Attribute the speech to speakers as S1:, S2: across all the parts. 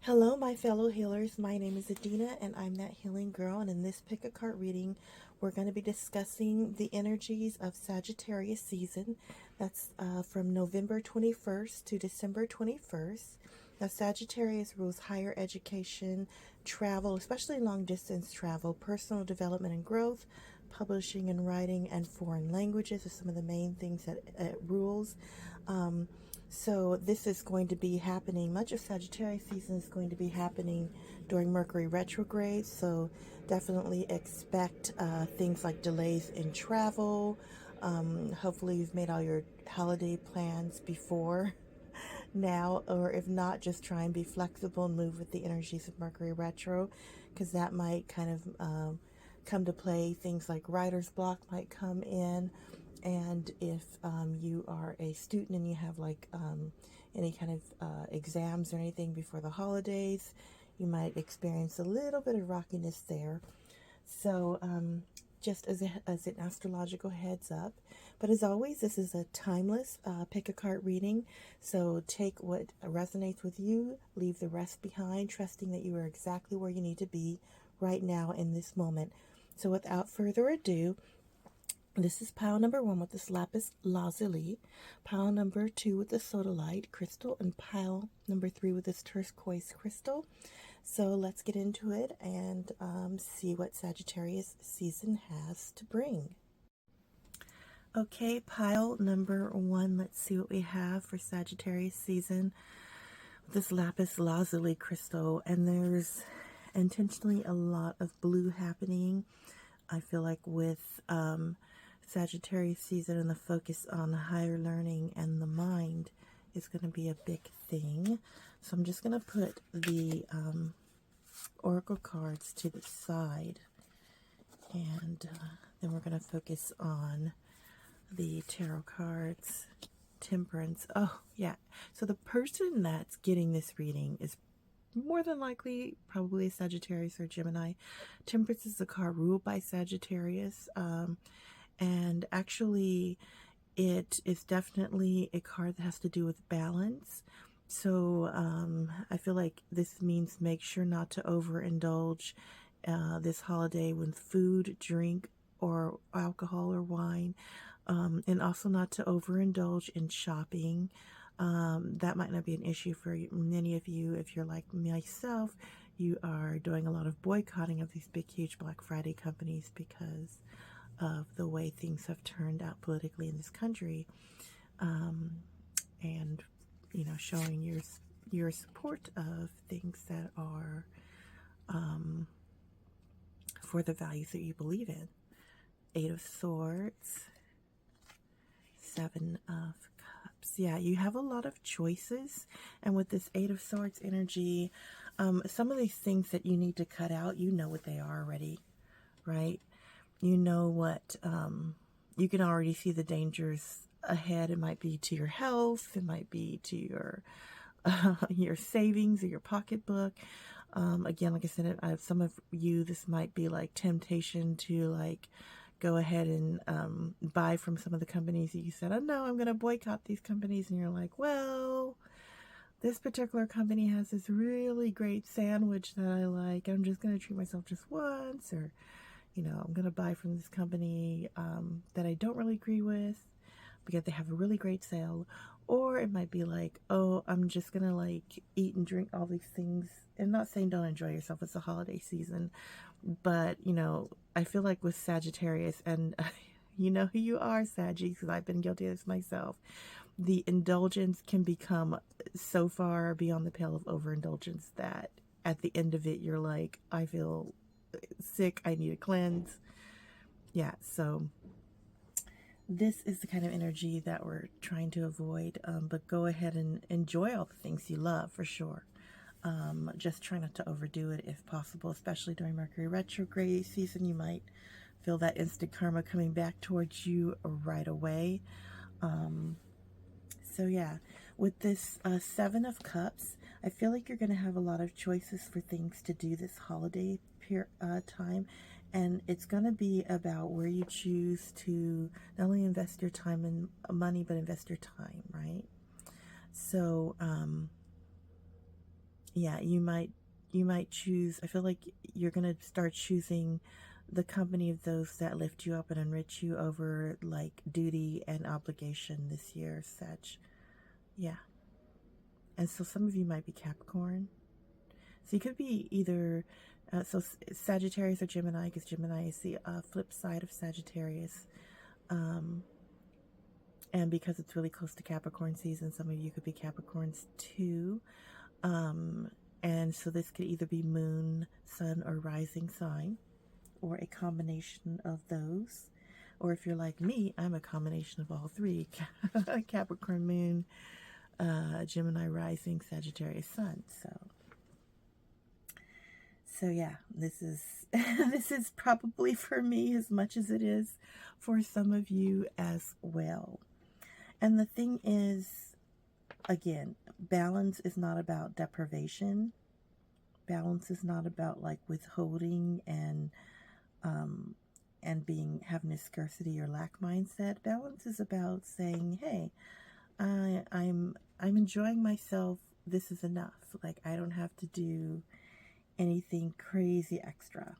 S1: Hello, my fellow healers. My name is Adina, and I'm that healing girl. And in this pick a card reading, we're going to be discussing the energies of Sagittarius season. That's from November 21st to December 21st. Now, Sagittarius rules higher education, travel, especially long distance travel, personal development and growth, publishing and writing, and foreign languages are some of the main things that it rules. So this is going to be happening, much of Sagittarius season is going to be happening during Mercury retrograde. So definitely expect things like delays in travel. Hopefully you've made all your holiday plans before now, or if not, just try and be flexible and move with the energies of Mercury retro, because that might kind of come to play. Things like writer's block might come in, and if you are a student and you have like any kind of exams or anything before the holidays, you might experience a little bit of rockiness there. So just as an astrological heads up. But as always, this is a timeless pick a card reading. So take what resonates with you, leave the rest behind, trusting that you are exactly where you need to be right now in this moment. So without further ado, this is pile number 1 with this Lapis Lazuli, pile number 2 with the Sodalite crystal, and pile number 3 with this Turquoise crystal. So let's get into it and see what Sagittarius season has to bring. Okay, pile number 1, let's see what we have for Sagittarius season. This Lapis Lazuli crystal, and there's intentionally a lot of blue happening. I feel like with Sagittarius season and the focus on higher learning and the mind is going to be a big thing. So I'm just going to put the oracle cards to the side, and then we're going to focus on the tarot cards. Temperance. Oh, yeah. So the person that's getting this reading is more than likely probably a Sagittarius or Gemini. Temperance is a card ruled by Sagittarius. And actually, it is definitely a card that has to do with balance. So I feel like this means make sure not to overindulge this holiday with food, drink, or alcohol or wine. And also not to overindulge in shopping. That might not be an issue for many of you. If you're like myself, you are doing a lot of boycotting of these big, huge Black Friday companies because of the way things have turned out politically in this country, and showing your support of things that are for the values that you believe in. 8 of Swords, 7 of Cups. Yeah, you have a lot of choices, and with this 8 of Swords energy, some of these things that you need to cut out, you know what they are already, right? You know what, you can already see the dangers ahead. It might be to your health, it might be to your savings or your pocketbook. Again, like I said, I have some of you, this might be like temptation to like go ahead and buy from some of the companies that you said, oh no, I'm going to boycott these companies. And you're like, well, this particular company has this really great sandwich that I like. I'm just going to treat myself just once, or I'm going to buy from this company that I don't really agree with because they have a really great sale. Or it might be like, oh, I'm just going to like eat and drink all these things. And not saying don't enjoy yourself, it's the holiday season. But, I feel like with Sagittarius, and you know who you are, Saggy, because I've been guilty of this myself, the indulgence can become so far beyond the pale of overindulgence that at the end of it, you're like, I feel sick, I need a cleanse. Yeah, so this is the kind of energy that we're trying to avoid, but go ahead and enjoy all the things you love for sure. Just try not to overdo it if possible, especially during Mercury retrograde season. You might feel that instant karma coming back towards you right away. So yeah, with this 7 of Cups, I feel like you're going to have a lot of choices for things to do this holiday time. And it's going to be about where you choose to not only invest your time and money, but invest your time, right? So, yeah, you might choose, I feel like you're going to start choosing the company of those that lift you up and enrich you over like duty and obligation this year, Sag. Yeah. And so some of you might be Capricorn. So you could be either, Sagittarius or Gemini, because Gemini is the flip side of Sagittarius. Um, and because it's really close to Capricorn season, some of you could be Capricorns too. Um, and so this could either be moon, sun, or rising sign, or a combination of those. Or if you're like me, I'm a combination of all three. Capricorn moon, Gemini rising, Sagittarius sun. So yeah, this is this is probably for me as much as it is for some of you as well. And the thing is, again, balance is not about deprivation. Balance is not about like withholding and being having a scarcity or lack mindset. Balance is about saying, hey, I'm enjoying myself. This is enough. Like I don't have to do anything crazy extra.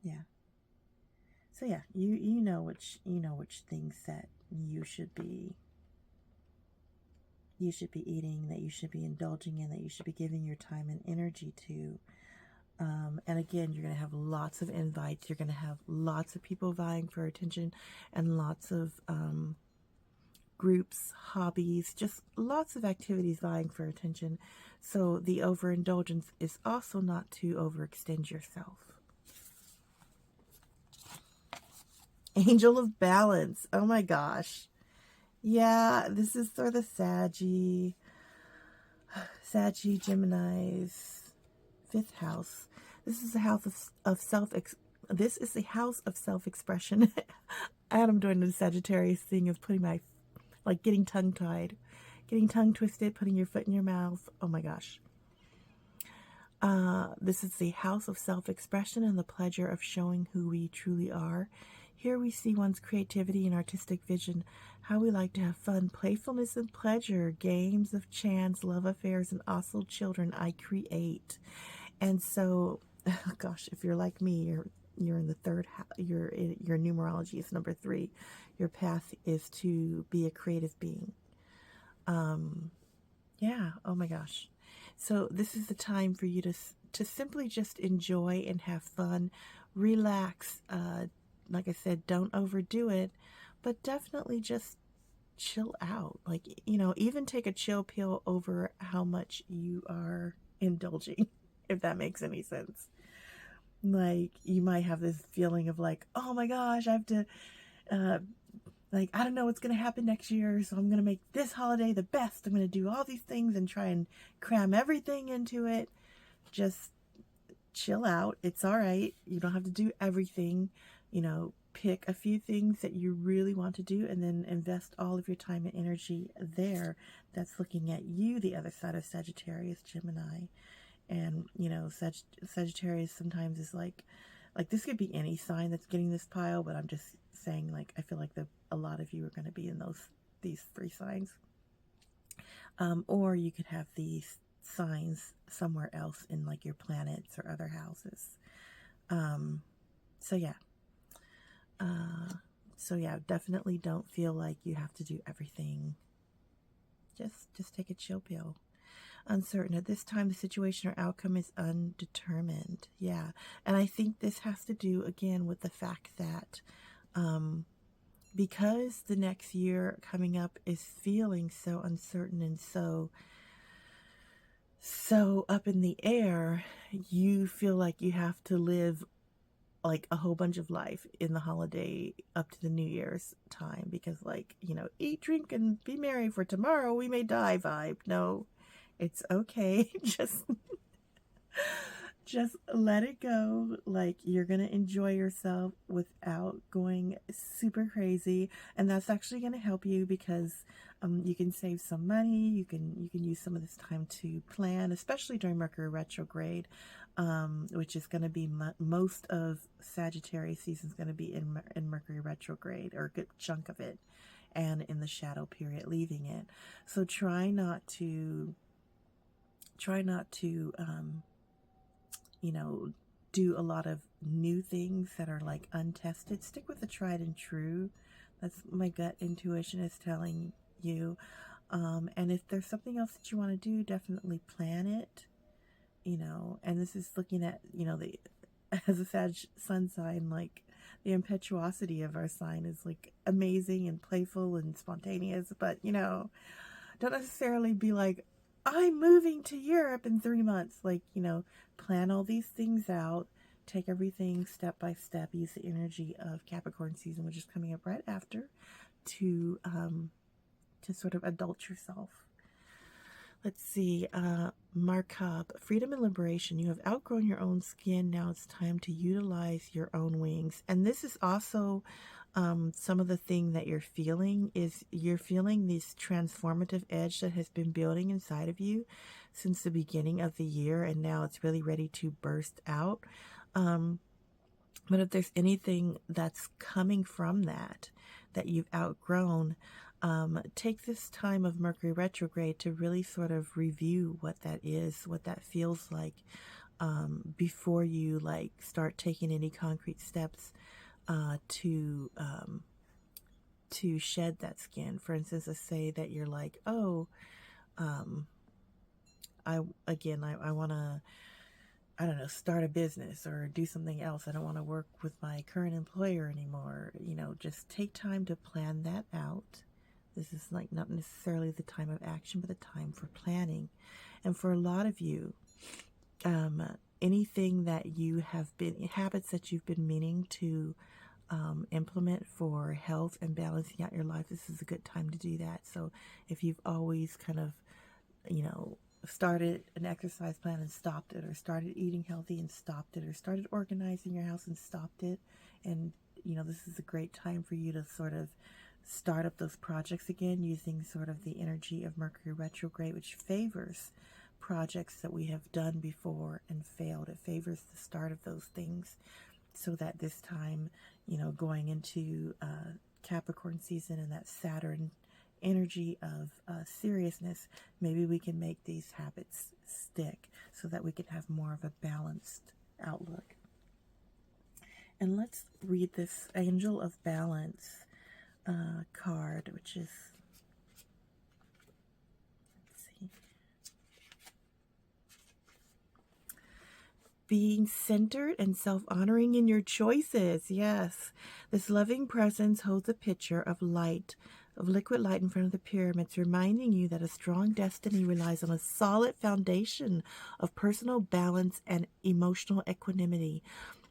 S1: Yeah. So yeah, you know which things that you should be eating, that you should be indulging in, that you should be giving your time and energy to. And again, you're going to have lots of invites. You're going to have lots of people vying for attention and lots of groups, hobbies, just lots of activities vying for attention. So the overindulgence is also not to overextend yourself. Angel of Balance. Oh my gosh. Yeah, this is for the Saggy Gemini's fifth house. This is the house of this is the house of self-expression. I'm doing the Sagittarius thing of putting my, like getting tongue-tied, getting tongue twisted, putting your foot in your mouth. Oh my gosh. This is the house of self-expression and the pleasure of showing who we truly are. Here we see one's creativity and artistic vision, how we like to have fun, playfulness and pleasure, games of chance, love affairs, and also children I create. And so, gosh, if you're like me, you're in the third house, your numerology is number 3. Your path is to be a creative being. Yeah, oh my gosh. So this is the time for you to simply just enjoy and have fun, relax. Like I said, don't overdo it, but definitely just chill out. Like, even take a chill pill over how much you are indulging, if that makes any sense. Like, you might have this feeling of like, oh my gosh, I have to, like, I don't know what's going to happen next year, so I'm going to make this holiday the best. I'm going to do all these things and try and cram everything into it. Just chill out. It's all right. You don't have to do everything. Pick a few things that you really want to do and then invest all of your time and energy there. That's looking at you, the other side of Sagittarius, Gemini. And, Sagittarius sometimes is like this could be any sign that's getting this pile, but I'm just saying, like, I feel like a lot of you are going to be in these 3 signs. Or you could have these signs somewhere else in like your planets or other houses. So yeah, definitely don't feel like you have to do everything. Just take a chill pill. Uncertain. At this time, the situation or outcome is undetermined. Yeah. And I think this has to do, again, with the fact that because the next year coming up is feeling so uncertain and so up in the air, you feel like you have to live like a whole bunch of life in the holiday up to the New Year's time, because eat, drink, and be merry, for tomorrow we may die vibe. No, it's okay. Just let it go. Like, you're gonna enjoy yourself without going super crazy, and that's actually gonna help you because you can save some money. You can use some of this time to plan, especially during Mercury retrograde, which is going to be most of Sagittarius season is going to be in Mercury retrograde, or a good chunk of it, and in the shadow period, leaving it. So try not to try not to, you know, do a lot of new things that are like untested. Stick with the tried and true. That's my gut intuition is telling you. And if there's something else that you want to do, definitely plan it, you know. And this is looking at, you know, the as a Sag sun sign, like the impetuosity of our sign is like amazing and playful and spontaneous, but you know, don't necessarily be like, I'm moving to Europe in 3 months. Like, you know, plan all these things out, take everything step by step, use the energy of Capricorn season, which is coming up right after, to sort of adult yourself. Let's see, Markup, freedom and liberation. You have outgrown your own skin. Now it's time to utilize your own wings. And this is also some of the thing that you're feeling is you're feeling this transformative edge that has been building inside of you since the beginning of the year. And now it's really ready to burst out. But if there's anything that's coming from that you've outgrown, take this time of Mercury retrograde to really sort of review what that is, what that feels like, before you like start taking any concrete steps to shed that skin. For instance, let's say that you're like, oh, I want to, I don't know, start a business or do something else. I don't want to work with my current employer anymore. You know, just take time to plan that out. This is like not necessarily the time of action, but the time for planning. And for a lot of you, anything that you have been, habits that you've been meaning to implement for health and balancing out your life, this is a good time to do that. So if you've always kind of, you know, started an exercise plan and stopped it, or started eating healthy and stopped it, or started organizing your house and stopped it, and you know, this is a great time for you to sort of start up those projects again using sort of the energy of Mercury retrograde, which favors projects that we have done before and failed. It favors the start of those things, so that this time, you know, going into Capricorn season and that Saturn energy of seriousness, maybe we can make these habits stick so that we can have more of a balanced outlook. And let's read this Angel of Balance card, which is, let's see, being centered and self-honoring in your choices. Yes, this loving presence holds a picture of light, of liquid light in front of the pyramids, reminding you that a strong destiny relies on a solid foundation of personal balance and emotional equanimity.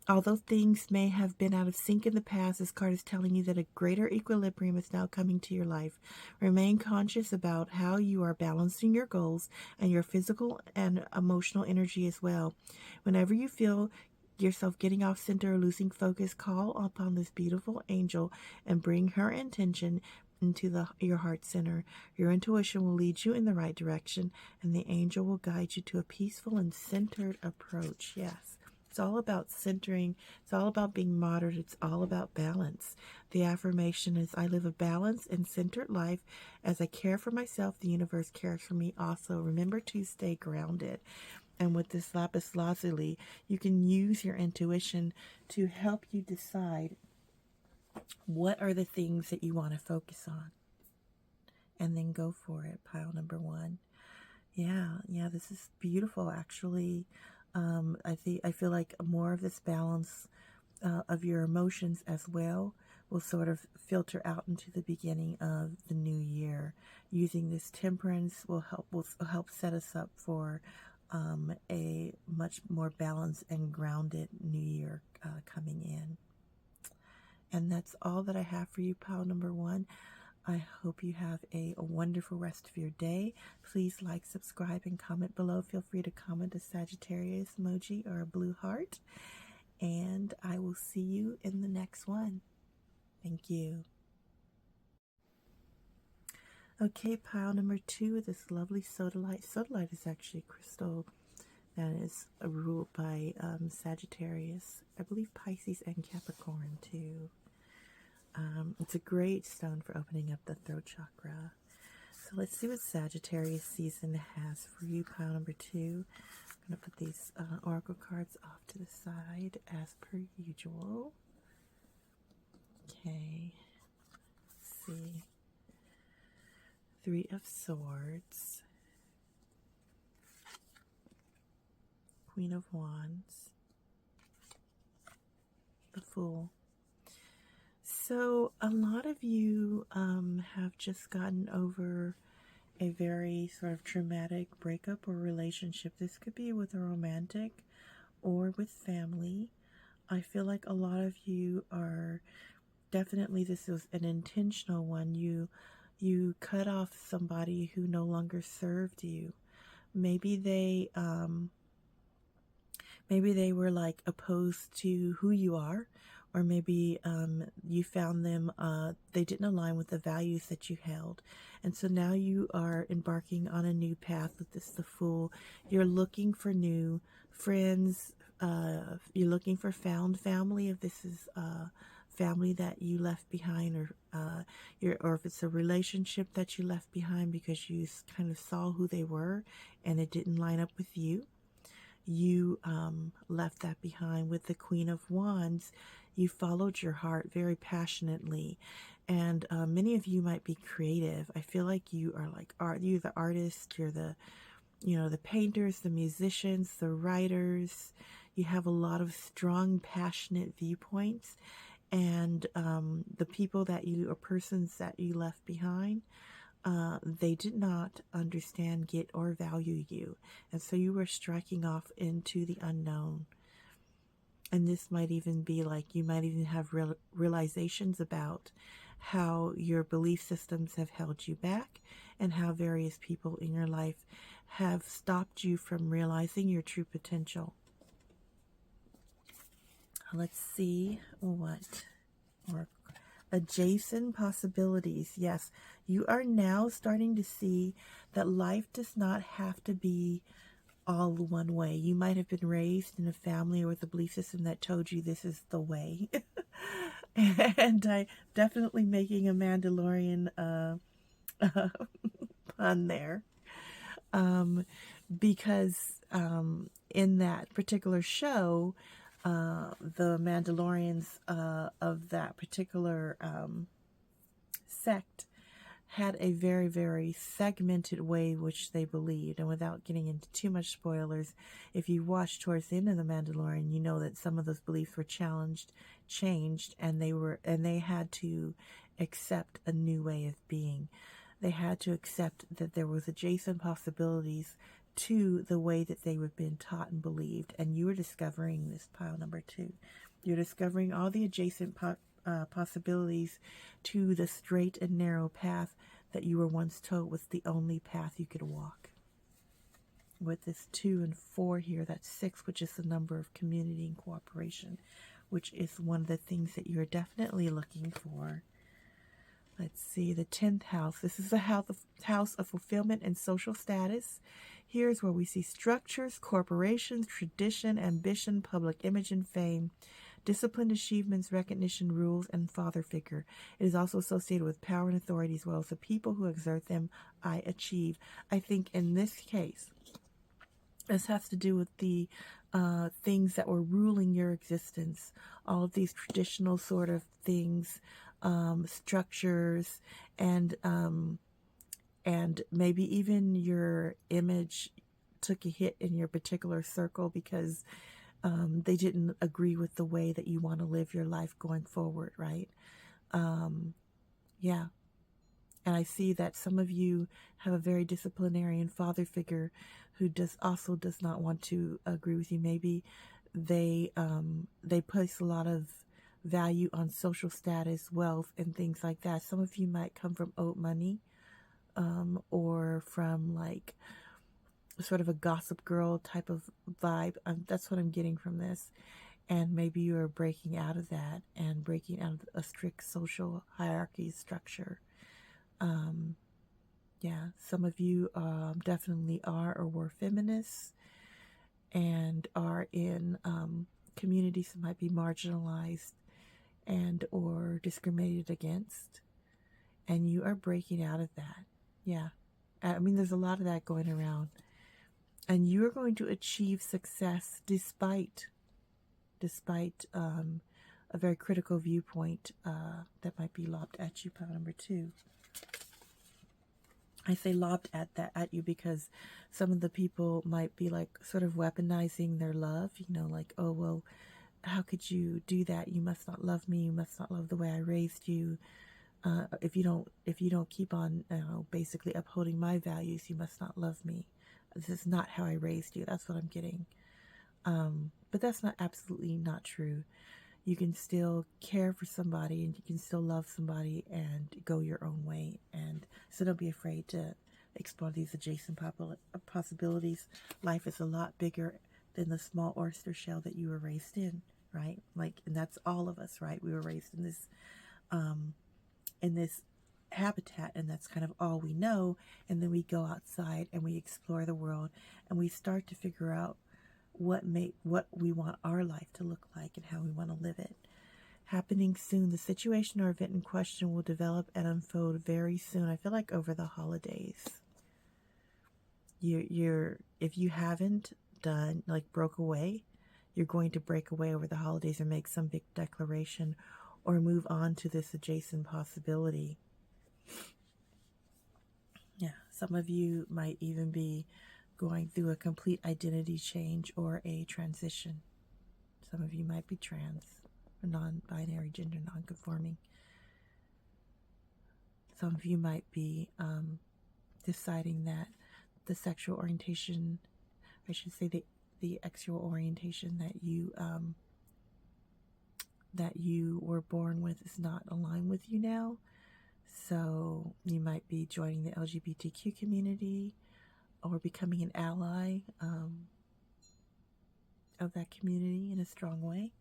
S1: Although things may have been out of sync in the past, this card is telling you that a greater equilibrium is now coming to your life. Remain conscious about how you are balancing your goals and your physical and emotional energy as well. Whenever you feel yourself getting off center or losing focus, call upon this beautiful angel and bring her intention into your heart center. Your intuition will lead you in the right direction, and the angel will guide you to a peaceful and centered approach. Yes, it's all about centering. It's all about being moderate. It's all about balance. The affirmation is, I live a balanced and centered life. As I care for myself, the universe cares for me also. Remember to stay grounded. And with this Lapis Lazuli, you can use your intuition to help you decide what are the things that you want to focus on, and then go for it. Pile number one. Yeah, this is beautiful, actually. I feel like more of this balance of your emotions as well will sort of filter out into the beginning of the new year. Using this temperance will help set us up for a much more balanced and grounded new year coming in. And that's all that I have for you, pile number one. I hope you have a wonderful rest of your day. Please like, subscribe, and comment below. Feel free to comment a Sagittarius emoji or a blue heart. And I will see you in the next one. Thank you. Okay, pile number two, this lovely Sodalite. Sodalite is actually a crystal that is ruled by Sagittarius. I believe Pisces and Capricorn too. It's a great stone for opening up the throat chakra. So let's see what Sagittarius season has for you, pile number 2. I'm going to put these oracle cards off to the side as per usual. Okay, let's see. 3 of Swords, Queen of Wands, the Fool. So a lot of you have just gotten over a very sort of traumatic breakup or relationship. This could be with a romantic or with family. I feel like a lot of you are definitely, this is an intentional one. You cut off somebody who no longer served you. Maybe they were like opposed to who you are, or maybe you found them, they didn't align with the values that you held. And so now you are embarking on a new path with this, the Fool. You're looking for new friends. You're looking for found family, if this is family that you left behind, or if it's a relationship that you left behind because you kind of saw who they were and it didn't line up with you. You left that behind. With the Queen of Wands, you followed your heart very passionately, and many of you might be creative. I feel like you are like you're the artist, you're the, the painters, the musicians, the writers. You have a lot of strong, passionate viewpoints, and the people that you, or persons that you left behind, they did not understand, get, or value you. And so you were striking off into the unknown. And this might even be like, you might even have realizations about how your belief systems have held you back, and how various people in your life have stopped you from realizing your true potential. Let's see what, or adjacent possibilities. Yes, you are now starting to see that life does not have to be all one way. You might have been raised in a family or with a belief system that told you this is the way. And I definitely making a Mandalorian pun there. Because in that particular show, the Mandalorians of that particular sect had a very, very segmented way which they believed. And without getting into too much spoilers, if you watch towards the end of The Mandalorian, you know that some of those beliefs were changed, and they had to accept a new way of being. They had to accept that there was adjacent possibilities to the way that they were being taught and believed. And you were discovering this, pile number 2. You're discovering all the adjacent possibilities to the straight and narrow path that you were once told was the only path you could walk. With this 2 and 4 here, that's 6, which is the number of community and cooperation, which is one of the things that you're definitely looking for. Let's see, the 10th house. This is the house of fulfillment and social status. Here's where we see structures, corporations, tradition, ambition, public image and fame, disciplined achievements, recognition, rules, and father figure. It is also associated with power and authority, as well as the people who exert them. I achieve. I think in this case, this has to do with the things that were ruling your existence. All of these traditional sort of things, structures, and maybe even your image took a hit in your particular circle because they didn't agree with the way that you want to live your life going forward, right? Yeah. And I see that some of you have a very disciplinarian father figure who does not want to agree with you. Maybe they place a lot of value on social status, wealth, and things like that. Some of you might come from old money, or from like sort of a gossip girl type of vibe. That's what I'm getting from this. And maybe you are breaking out of that and breaking out of a strict social hierarchy structure. Yeah, some of you definitely are or were feminists and are in communities that might be marginalized and or discriminated against. And you are breaking out of that. Yeah. I mean, there's a lot of that going around. And you're going to achieve success despite a very critical viewpoint that might be lobbed at you, pile number 2. I say lobbed at you because some of the people might be like sort of weaponizing their love, you know, like, oh well, how could you do that? You must not love me. You must not love the way I raised you. If you don't keep on, basically upholding my values, you must not love me. This is not how I raised you. That's what I'm getting. But that's not absolutely not true. You can still care for somebody and you can still love somebody and go your own way. And so don't be afraid to explore these adjacent possibilities. Life is a lot bigger than the small oyster shell that you were raised in, right? Like, and that's all of us, right? We were raised in this habitat, and that's kind of all we know. And then we go outside and we explore the world and we start to figure out what we want our life to look like and how we want to live it. Happening soon. The situation or event in question will develop and unfold very soon. I feel like over the holidays. If you haven't done, like, broke away, you're going to break away over the holidays or make some big declaration or move on to this adjacent possibility. Yeah, some of you might even be going through a complete identity change or a transition. Some of you might be trans or non-binary, gender non-conforming. Some of you might be deciding that the sexual orientation, I should say the sexual orientation that you were born with is not aligned with you now. So you might be joining the LGBTQ community or becoming an ally of that community in a strong way.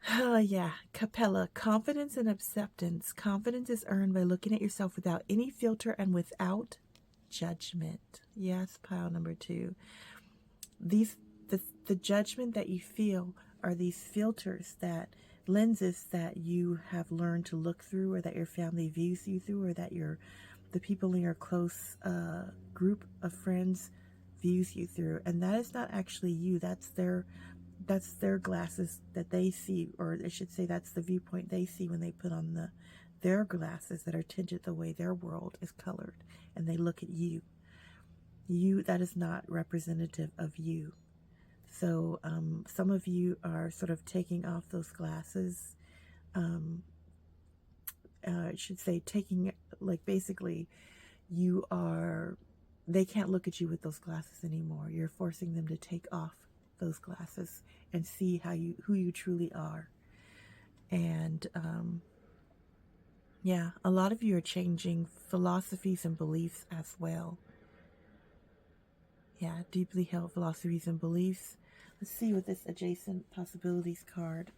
S1: Oh, yeah. Capella. Confidence and acceptance. Confidence is earned by looking at yourself without any filter and without judgment. Yes, pile number 2. The judgment that you feel are these filters, that lenses that you have learned to look through, or that your family views you through, or that the people in your close group of friends views you through. And that is not actually you. That's their glasses that they see, or I should say that's the viewpoint they see when they put on their glasses that are tinted the way their world is colored, and they look at you. That is not representative of you. So some of you are sort of taking off those glasses. I should say taking, like, basically they can't look at you with those glasses anymore. You're forcing them to take off those glasses and see who you truly are. And yeah, a lot of you are changing philosophies and beliefs as well. Yeah, deeply held philosophies and beliefs. Let's see what this adjacent possibilities card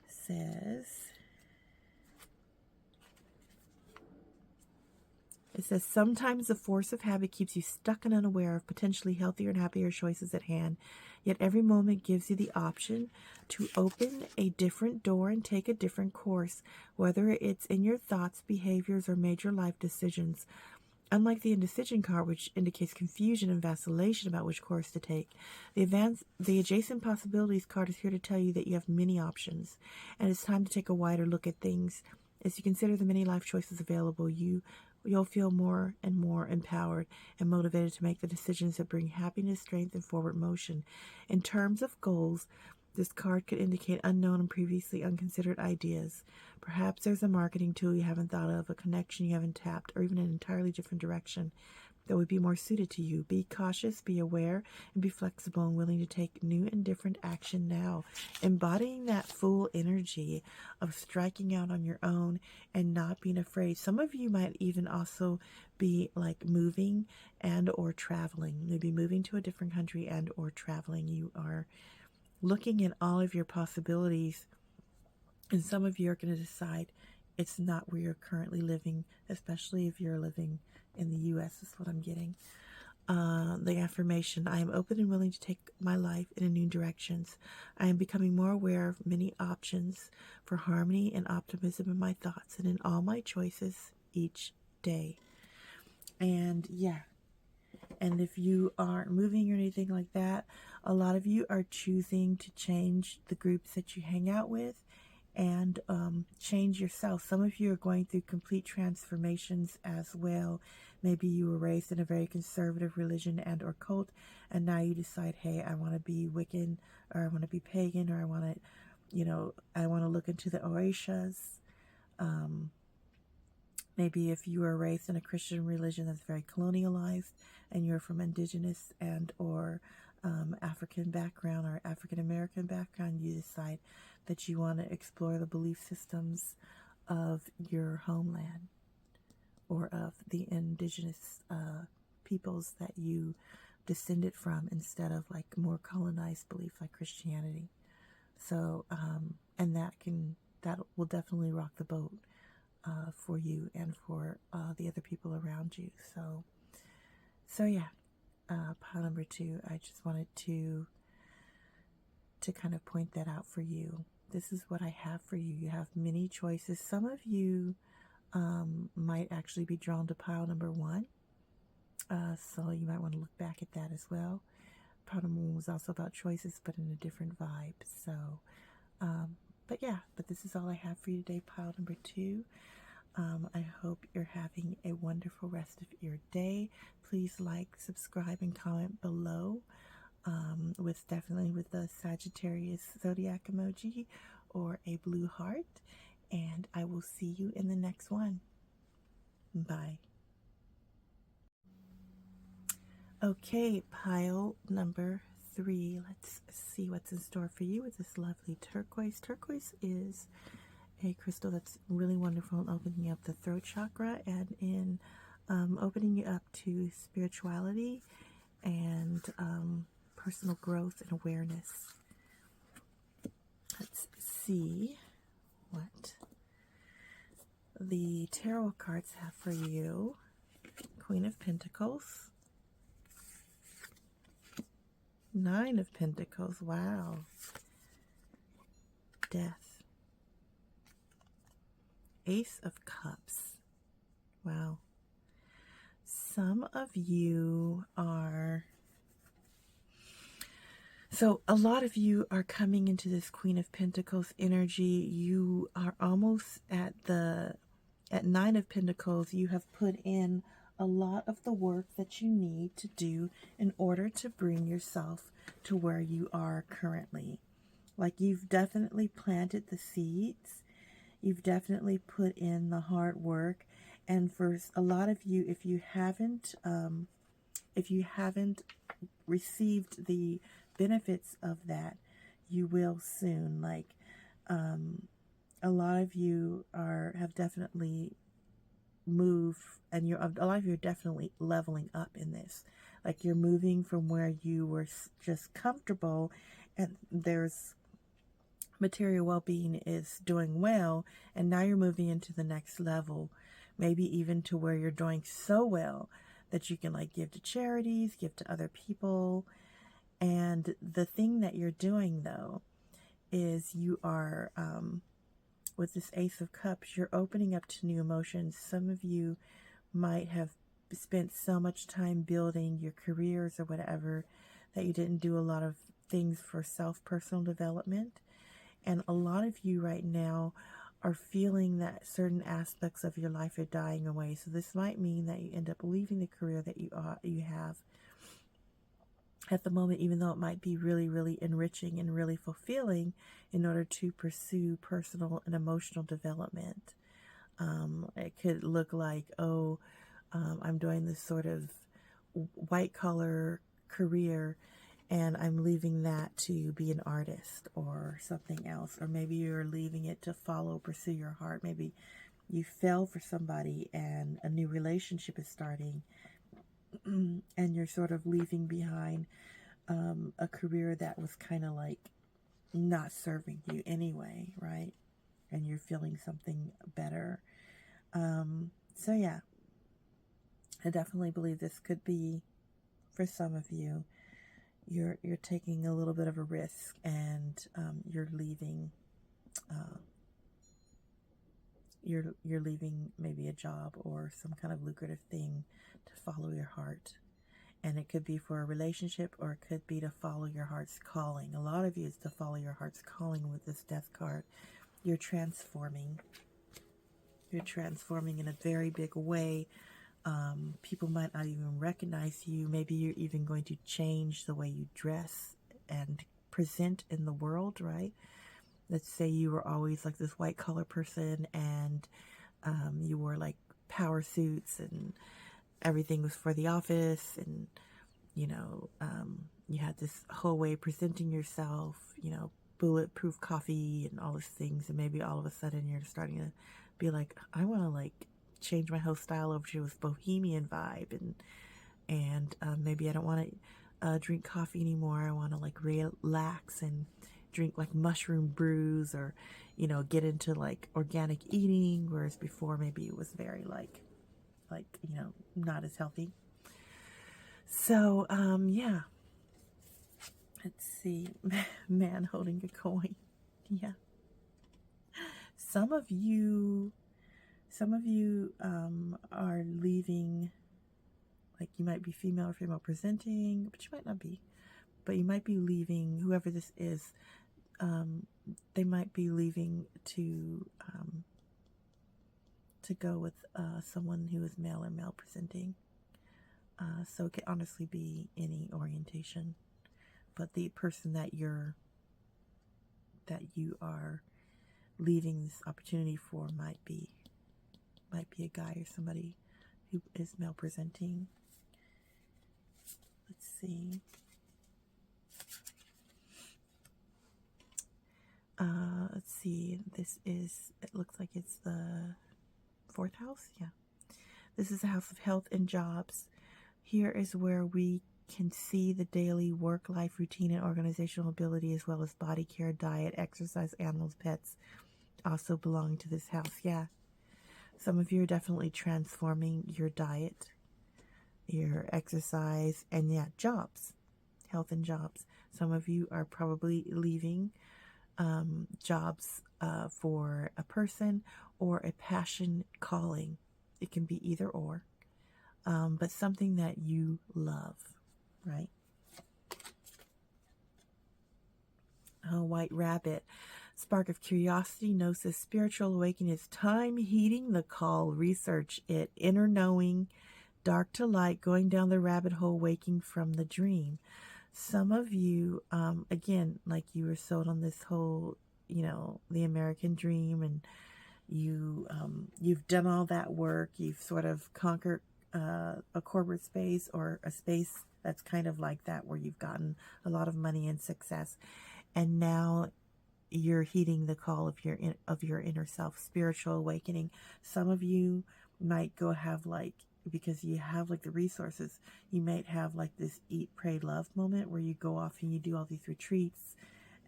S1: says. It says, sometimes the force of habit keeps you stuck and unaware of potentially healthier and happier choices at hand. Yet every moment gives you the option to open a different door and take a different course, whether it's in your thoughts, behaviors, or major life decisions. Unlike the indecision card, which indicates confusion and vacillation about which course to take, the adjacent possibilities card is here to tell you that you have many options, and it's time to take a wider look at things. As you consider the many life choices available, you'll feel more and more empowered and motivated to make the decisions that bring happiness, strength, and forward motion. In terms of goals, this card could indicate unknown and previously unconsidered ideas. Perhaps there's a marketing tool you haven't thought of, a connection you haven't tapped, or even an entirely different direction that would be more suited to you. Be cautious, be aware, and be flexible and willing to take new and different action now. Embodying that full energy of striking out on your own and not being afraid. Some of you might even also be like moving and or traveling. Maybe moving to a different country and or traveling. You are looking at all of your possibilities, and some of you are going to decide it's not where you're currently living, especially if you're living in the U.S. is what I'm getting. the affirmation, I am open and willing to take my life in new directions. I am becoming more aware of many options for harmony and optimism in my thoughts and in all my choices each day. And yeah, and if you aren't moving or anything like that, a lot of you are choosing to change the groups that you hang out with and change yourself. Some of you are going through complete transformations as well. Maybe you were raised in a very conservative religion and or cult, and now you decide, hey, I want to be Wiccan, or I want to be pagan, or I want to, you know, I want to look into the Orishas. Maybe if you were raised in a Christian religion that's very colonialized, and you're from indigenous and or African background or African American background, you decide that you want to explore the belief systems of your homeland or of the indigenous peoples that you descended from, instead of like more colonized beliefs like Christianity. So, and that will definitely rock the boat for you and for the other people around you. So yeah, pile number 2. I just wanted to kind of point that out for you. This is what I have for you. You have many choices. Some of you might actually be drawn to pile number 1. So you might want to look back at that as well. Pile number 1 was also about choices, but in a different vibe. So, but yeah, but this is all I have for you today, pile number 2. I hope you're having a wonderful rest of your day. Please like, subscribe, and comment below. Definitely with the Sagittarius Zodiac emoji or a blue heart. And I will see you in the next one. Bye. Okay, pile number 3. Let's see what's in store for you with this lovely turquoise. Turquoise is a crystal that's really wonderful in opening up the throat chakra and in opening you up to spirituality and personal growth and awareness. Let's see what the tarot cards have for you. Queen of Pentacles, 9 of Pentacles, wow, Death, Ace of Cups, wow. Some of you are, so a lot of you are coming into this Queen of Pentacles energy. You are almost at 9 of Pentacles. You have put in a lot of the work that you need to do in order to bring yourself to where you are currently. Like, you've definitely planted the seeds. You've definitely put in the hard work. And for a lot of you, if you haven't received the benefits of that, you will soon. Like, a lot of you have definitely moved, and a lot of you are definitely leveling up in this. Like, you're moving from where you were just comfortable, and there's material well-being is doing well, and now you're moving into the next level, maybe even to where you're doing so well that you can like give to charities, give to other people. And the thing that you're doing though is you are with this Ace of Cups, you're opening up to new emotions. Some of you might have spent so much time building your careers or whatever that you didn't do a lot of things for personal development. And a lot of you right now are feeling that certain aspects of your life are dying away. So this might mean that you end up leaving the career that you have at the moment, even though it might be really, really enriching and really fulfilling, in order to pursue personal and emotional development. It could look like, I'm doing this sort of white collar career, and I'm leaving that to be an artist or something else. Or maybe you're leaving it to pursue your heart. Maybe you fell for somebody and a new relationship is starting, and you're sort of leaving behind a career that was kind of like not serving you anyway, right? And you're feeling something better. So yeah, I definitely believe this could be for some of you, you're taking a little bit of a risk, and you're leaving. You're leaving maybe a job or some kind of lucrative thing to follow your heart. And it could be for a relationship, or it could be to follow your heart's calling. A lot of you is to follow your heart's calling with this Death card. You're transforming. You're transforming in a very big way. People might not even recognize you. Maybe you're even going to change the way you dress and present in the world, right? Let's say you were always like this white collar person, and you wore like power suits, and everything was for the office, and you had this whole way of presenting yourself, bulletproof coffee and all these things, and maybe all of a sudden you're starting to be like, I want to like change my whole style over to this bohemian vibe, and maybe I don't want to drink coffee anymore. I want to like relax and drink like mushroom brews, or get into like organic eating, whereas before maybe it was very like not as healthy. So yeah, let's see. Man holding a coin. Yeah, some of you are leaving. Like, you might be female or female presenting, but you might not be. But you might be leaving, whoever this is, they might be leaving to go with someone who is male or male presenting. So it could honestly be any orientation. But the person that you are leaving this opportunity for might be a guy or somebody who is male presenting. Let's see. Let's see. It looks like it's the 4th house. Yeah. This is the house of health and jobs. Here is where we can see the daily work, life, routine, and organizational ability, as well as body care, diet, exercise, animals, pets, also belong to this house. Yeah. Some of you are definitely transforming your diet, your exercise, and yeah, jobs, health and jobs. Some of you are probably leaving jobs for a person or a passion calling. It can be either or, but something that you love, right? Oh, White Rabbit. Spark of curiosity, gnosis, spiritual awakening is time, heeding the call, research it, inner knowing, dark to light, going down the rabbit hole, waking from the dream. Some of you, again, like you were sold on this whole, the American dream, and you've done all that work. You've sort of conquered a corporate space, or a space that's kind of like that, where you've gotten a lot of money and success, and now you're heeding the call of your inner self, spiritual awakening. Some of you might go have like, because you have like the resources, you might have like this eat, pray, love moment where you go off and you do all these retreats,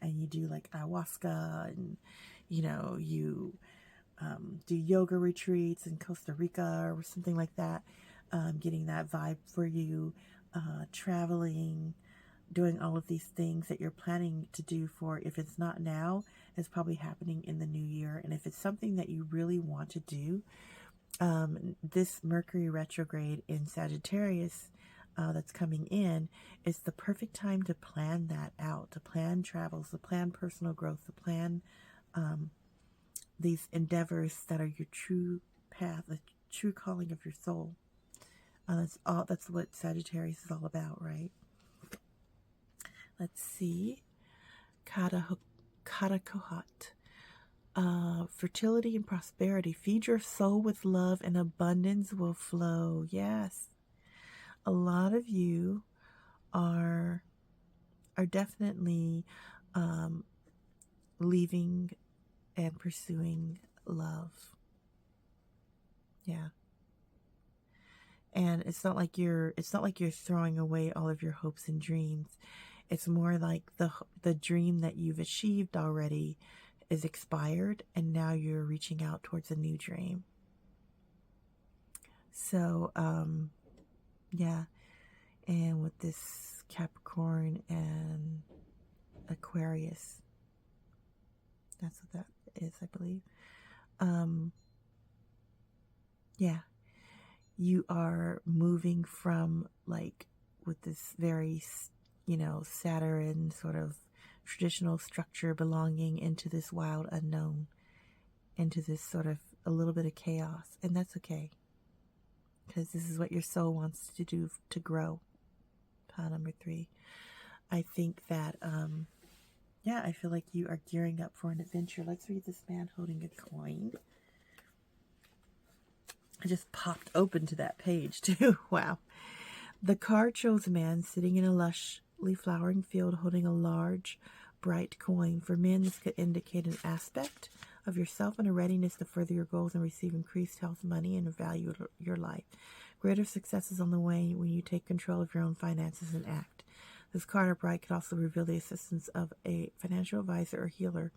S1: and you do like ayahuasca, and you do yoga retreats in Costa Rica or something like that, getting that vibe for you, traveling, doing all of these things that you're planning to do for, if it's not now, it's probably happening in the new year. And if it's something that you really want to do, this Mercury retrograde in Sagittarius that's coming in is the perfect time to plan that out, to plan travels, to plan personal growth, to plan these endeavors that are your true path, the true calling of your soul. That's what Sagittarius is all about, right? Let's see. Katakohat. Fertility and prosperity. Feed your soul with love, and abundance will flow. Yes. A lot of you are definitely leaving and pursuing love. Yeah. And it's not like you're throwing away all of your hopes and dreams. It's more like the dream that you've achieved already is expired, and now you're reaching out towards a new dream. So yeah. and with this Capricorn and Aquarius. That's what that is, I believe. Yeah, you are moving from, like, with this very, Saturn sort of traditional structure, belonging into this wild unknown, into this sort of a little bit of chaos. And that's okay, because this is what your soul wants to do, to grow. Pile number 3. I think that, yeah, I feel like you are gearing up for an adventure. Let's read this man holding a coin. I just popped open to that page too. Wow. The card shows a man sitting in a lushly flowering field holding a large, bright coin. For men, this could indicate an aspect of yourself and a readiness to further your goals and receive increased health, money, and value of your life. Greater success is on the way when you take control of your own finances and act. This card upright could also reveal the assistance of a financial advisor or healer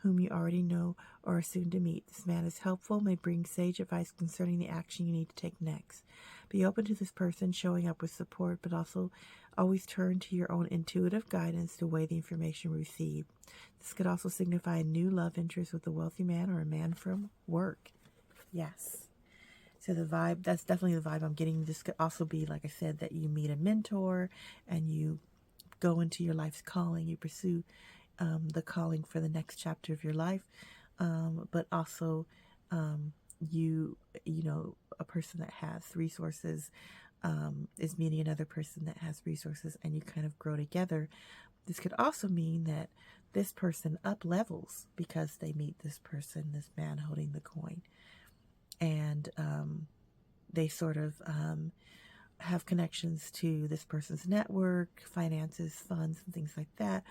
S1: whom you already know or are soon to meet. This man is helpful, may bring sage advice concerning the action you need to take next. Be open to this person showing up with support, but also always turn to your own intuitive guidance to weigh the information received. This could also signify a new love interest with a wealthy man or a man from work. Yes. So the vibe, that's definitely the vibe I'm getting. This could also be, like I said, that you meet a mentor and you go into your life's calling, you pursue the calling for the next chapter of your life, but also a person that has resources is meeting another person that has resources, and you kind of grow together. This could also mean that this person up levels because they meet this person, this man holding the coin, and they sort of have connections to this person's network, finances, funds, and things like that.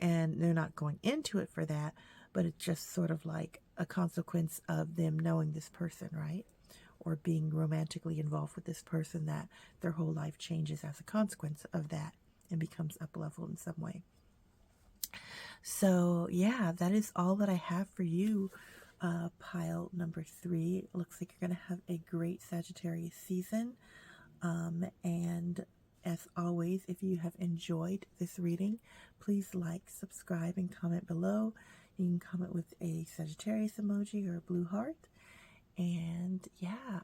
S1: And they're not going into it for that, but it's just sort of like a consequence of them knowing this person, right? Or being romantically involved with this person, that their whole life changes as a consequence of that and becomes up-leveled in some way. So, yeah, that is all that I have for you, pile number 3. It looks like you're going to have a great Sagittarius season. And as always, if you have enjoyed this reading, please like, subscribe, and comment below. You can comment with a Sagittarius emoji or a blue heart. And yeah,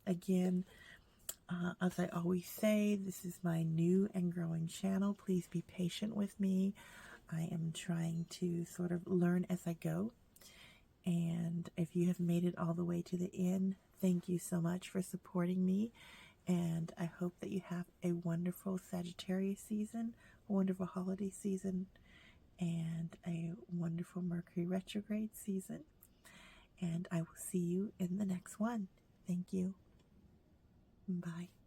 S1: again, as I always say, this is my new and growing channel. Please be patient with me. I am trying to sort of learn as I go. And if you have made it all the way to the end, thank you so much for supporting me. And I hope that you have a wonderful Sagittarius season, a wonderful holiday season, and a wonderful Mercury retrograde season. And I will see you in the next one. Thank you. Bye.